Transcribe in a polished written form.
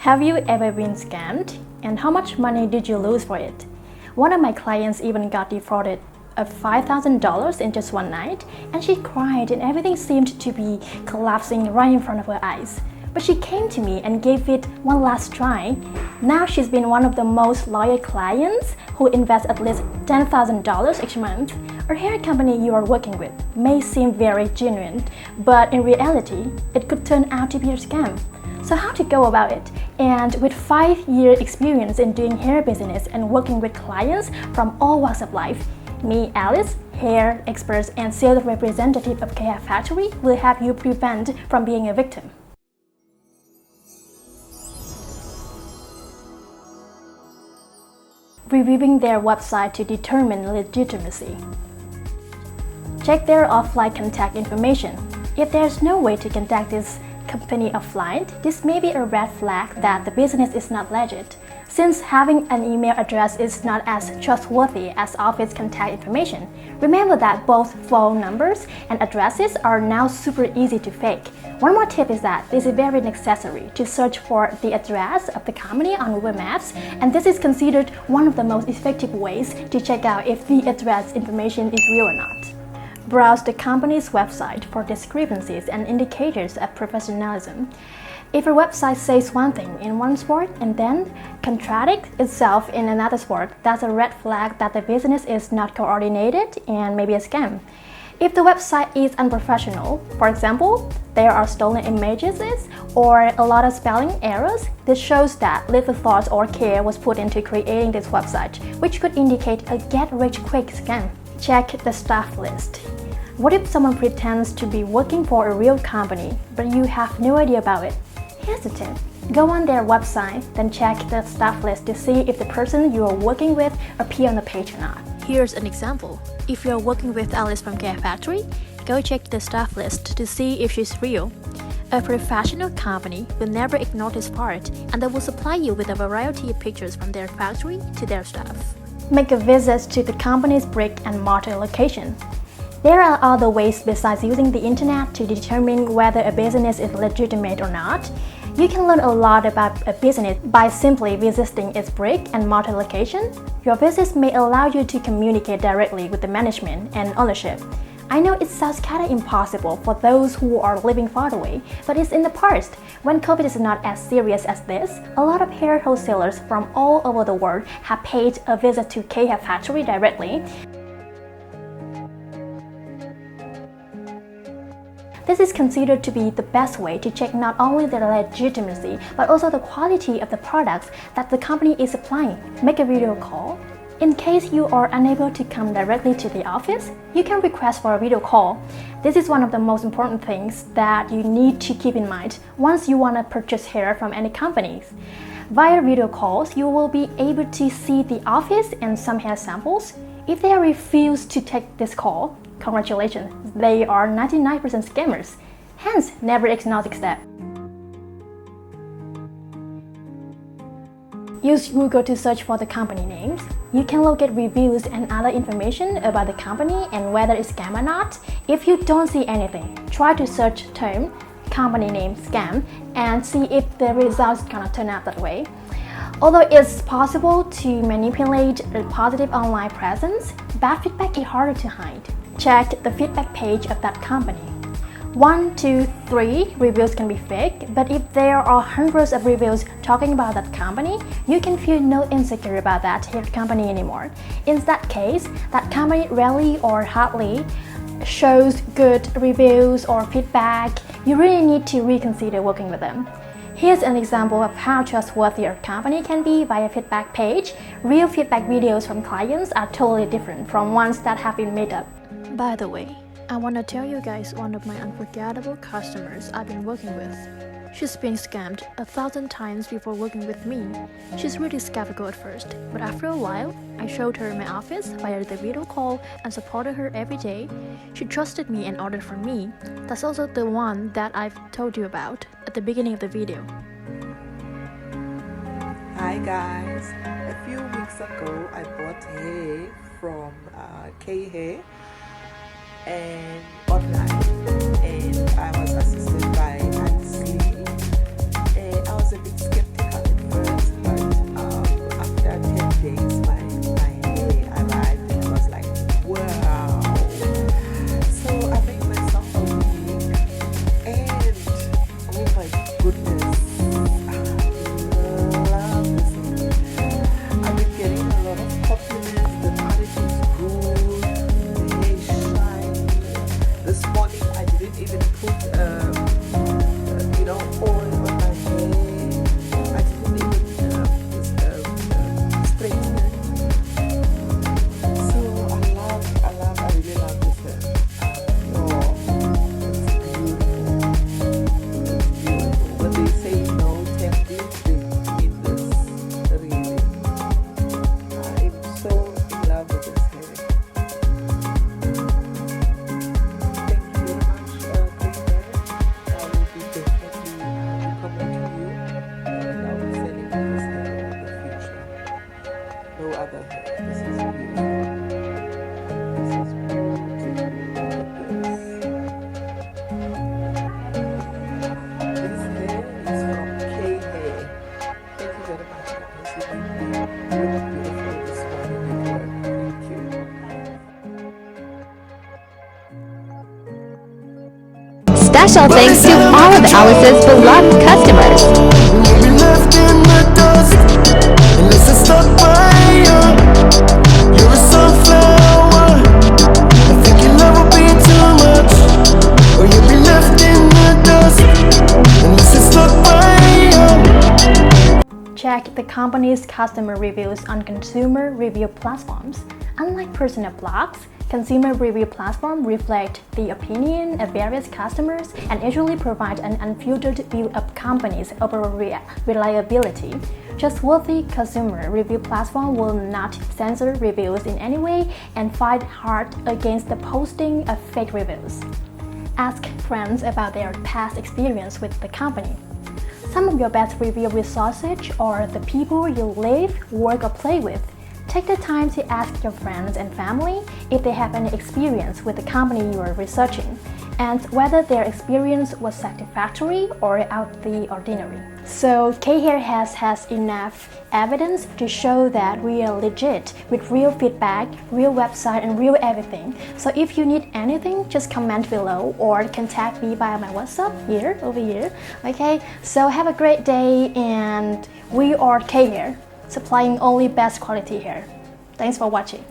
Have you ever been scammed? And how much money did you lose for it? One of my clients even got defrauded of $5,000 in just one night, and she cried and everything seemed to be collapsing right in front of her eyes. But she came to me and gave it one last try. Now she's been one of the most loyal clients who invest at least $10,000 each month. Her hair company you are working with may seem very genuine, but in reality, it could turn out to be a scam. So how to go about it? And with 5-year experience in doing hair business and working with clients from all walks of life, me, Alice, hair expert and sales representative of KF Factory, will help you prevent from being a victim. Reviewing their website to determine legitimacy. Check their offline contact information. If there's no way to contact this company offline, this may be a red flag that the business is not legit, since having an email address is not as trustworthy as office contact information. Remember that both phone numbers and addresses are now super easy to fake. One more tip is that it is very necessary to search for the address of the company on Google Maps, and this is considered one of the most effective ways to check out if the address information is real or not. Browse the company's website for discrepancies and indicators of professionalism. If a website says one thing in one sport and then contradicts itself in another sport, that's a red flag that the business is not coordinated and maybe a scam. If the website is unprofessional, for example, there are stolen images or a lot of spelling errors, this shows that little thought or care was put into creating this website, which could indicate a get-rich-quick scam. Check the staff list. What if someone pretends to be working for a real company, but you have no idea about it? Here's the tip. Go on their website, then check the staff list to see if the person you are working with appears on the page or not. Here's an example. If you're working with Alice from KF Factory, go check the staff list to see if she's real. A professional company will never ignore this part, and they will supply you with a variety of pictures from their factory to their staff. Make a visit to the company's brick and mortar location. There are other ways besides using the internet to determine whether a business is legitimate or not. You can learn a lot about a business by simply visiting its brick and mortar location. Your visit may allow you to communicate directly with the management and ownership. I know it sounds kind of impossible for those who are living far away, but it's in the past. When COVID is not as serious as this, a lot of hair wholesalers from all over the world have paid a visit to KF Factory directly. This is considered to be the best way to check not only the legitimacy, but also the quality of the products that the company is supplying. Make a video call. In case you are unable to come directly to the office, you can request for a video call. This is one of the most important things that you need to keep in mind once you want to purchase hair from any companies. Via video calls, you will be able to see the office and some hair samples. If they refuse to take this call, congratulations, they are 99% scammers. Hence, never ignore the step. Use Google to search for the company names. You can locate reviews and other information about the company and whether it's scam or not. If you don't see anything, try to search term company name scam and see if the results gonna turn out that way. Although it's possible to manipulate a positive online presence, bad feedback is harder to hide. Check the feedback page of that company. 1, 2, 3 reviews can be fake, but if there are hundreds of reviews talking about that company, you can feel no insecure about that hair company anymore. In that case, that company rarely or hardly shows good reviews or feedback. You really need to reconsider working with them. Here's an example of how trustworthy a company can be via feedback page. Real feedback videos from clients are totally different from ones that have been made up. By the way, I want to tell you guys one of my unforgettable customers I've been working with. She's been scammed 1,000 times before working with me. She's really skeptical at first, but after a while, I showed her my office via the video call and supported her every day. She trusted me and ordered from me. That's also the one that I've told you about at the beginning of the video. Hi guys, a few weeks ago I bought hair from K Hair and online, and I was assisted by Ansley. I was a bit skeptical the hair. This is beautiful. This is beautiful. This hair is from K Hair. Thank you very much, guys. You made me look beautiful this morning at work. Thank you. Special thanks to all of Alice's beloved customers. We left in the dust, unless it's stuck by you. You're a sunflower. I think you'll never be too much, or you'll be left in the dust, unless it's stuck by you. Check the company's customer reviews on consumer review platforms. Unlike personal blogs, consumer review platforms reflect the opinion of various customers and usually provide an unfiltered view of companies' overall reliability. Trustworthy consumer review platform will not censor reviews in any way and fight hard against the posting of fake reviews. Ask friends about their past experience with the company. Some of your best review resources are the people you live, work, or play with. Take the time to ask your friends and family if they have any experience with the company you are researching, and whether their experience was satisfactory or out of the ordinary. So K-Hair has enough evidence to show that we are legit with real feedback, real website, and real everything. So if you need anything, just comment below or contact me via my WhatsApp over here. Okay, so have a great day, and we are K-Hair, supplying only best quality hair. Thanks for watching.